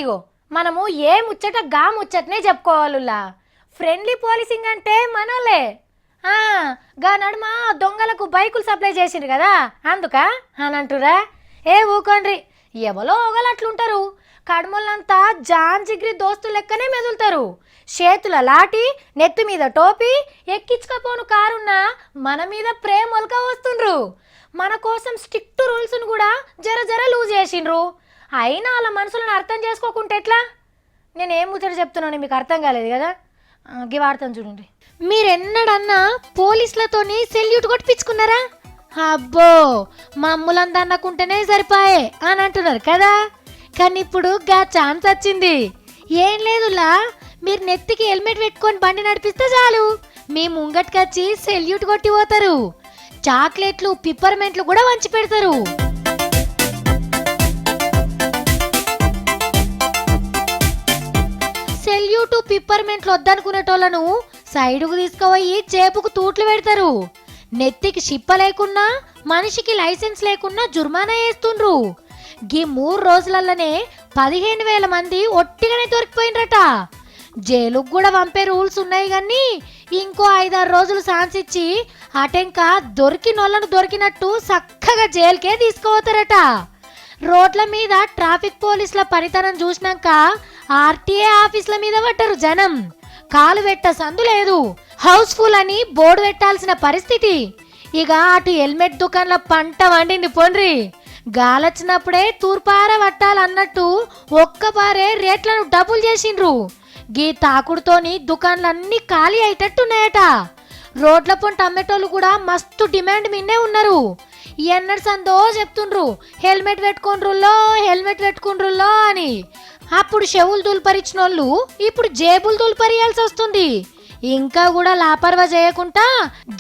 ఇగో మనము ఏ ముచ్చట గా ముచ్చటనే చెప్పుకోవాలులా. ఫ్రెండ్లీ పోలీసింగ్ అంటే మనోళ్ళే. గా నడుమ దొంగలకు బైకులు సప్లై చేసిండ్రు కదా అందుక అని అంటురా. ఏ ఊకోండ్రి, ఎవలో ఒకళ్ళు అట్లుంటారు. కడమలంతా జాన్ జిగ్రి దోస్తు లెక్కనే మెదులుతారు. చేతుల లాటి, నెత్తి మీద టోపీ, ఎక్కించుకపోను కారున్నా మన మీద ప్రేమ ఒలక వస్తుండ్రు. మన కోసం స్ట్రిక్ట్ రూల్స్ను కూడా జర జర లూజ్ చేసిండ్రు. అయినా వాళ్ళ మనసులను అర్థం చేసుకోకుంటే ఎట్లా? నేనేం ముచ్చట చెప్తున్నాను మీకు అర్థం కాలేదు కదా. గి వాడతాను చూడండి. మీరెన్నడన్నా పోలీసులతోని సెల్యూట్ కొట్టించుకున్నారా? అబ్బో మమ్ములంతా అన్నకుంటేనే సరిపాయే అని అంటున్నారు కదా. కానీ ఇప్పుడు గా ఛాన్స్ వచ్చింది. ఏం లేదులా, మీరు నెత్తికి హెల్మెట్ పెట్టుకొని బండి నడిపిస్తే చాలు, మీ ముంగట్కొచ్చి సెల్యూట్ కొట్టి పోతారు. చాక్లెట్లు, పిప్పర్మెంట్లు కూడా వంచి పెడతారు. సెల్యూటు, పిప్పర్మెంట్లు వద్దనుకునేటోళ్లను సైడుకు తీసుకుపోయి చేపుకు తూట్లు పెడతారు. నెత్తికి షిప్ప లేకున్నా, మనిషికి లైసెన్స్ లేకున్నా జుర్మానా వేస్తుండ్రు. గీ 3 రోజులల్లనే 15,000 మంది ఒట్టిగానే దొరికిపోయినరట. జైలుకు కూడా పంపే రూల్స్ ఉన్నాయి కానీ ఇంకో 5-6 రోజులు ఛాన్స్ ఇచ్చి అటెంక దొరికినోళ్లను దొరికినట్టు చక్కగా జైలుకే తీసుకుపోతారట. రోడ్ల మీద ట్రాఫిక్ పోలీసుల పనితనం చూసినాక ఆర్టీఏ ఆఫీసుల మీద పడ్డారు జనం. కాలు పెట్ట సందు లేదు, హౌస్ఫుల్ అని బోర్డు పెట్టాల్సిన పరిస్థితి. ఇక అటు హెల్మెట్ దుకాణంలో పంట వండింది పొండ్రి. గాలొచ్చినప్పుడే తూర్పార పట్టాలన్నట్టు ఒక్కపారే రేట్లను డబుల్ చేసిండ్రు. గీ తాకుడుతోని దుకాణాలన్నీ ఖాళీ అయ్యేటట్టున్నాయట. రోడ్ల పొంట అమ్మేటోళ్ళు కూడా మస్తు డిమాండ్ మిన్నే ఉన్నారు. ఎన్నడు సందో చెప్తుండ్రు హెల్మెట్ పెట్టుకుండ్రుల్లో, హెల్మెట్ పెట్టుకుండ్రుల్లో అని. అప్పుడు చెవులు దుల్పరిచిన వాళ్ళు ఇప్పుడు జేబులు దుల్పరియాల్సి వస్తుంది. ఇంకా కూడా లాపర్వా చేయకుండా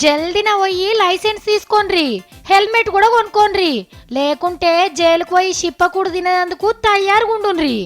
జల్దిన పోయి లైసెన్స్ తీసుకోండ్రి, హెల్మెట్ కూడా కొనుక్కోండ్రి. లేకుంటే జైలుకు పోయి షిప్పకూడు తినేందుకు తయారుగా ఉండుండ్రి.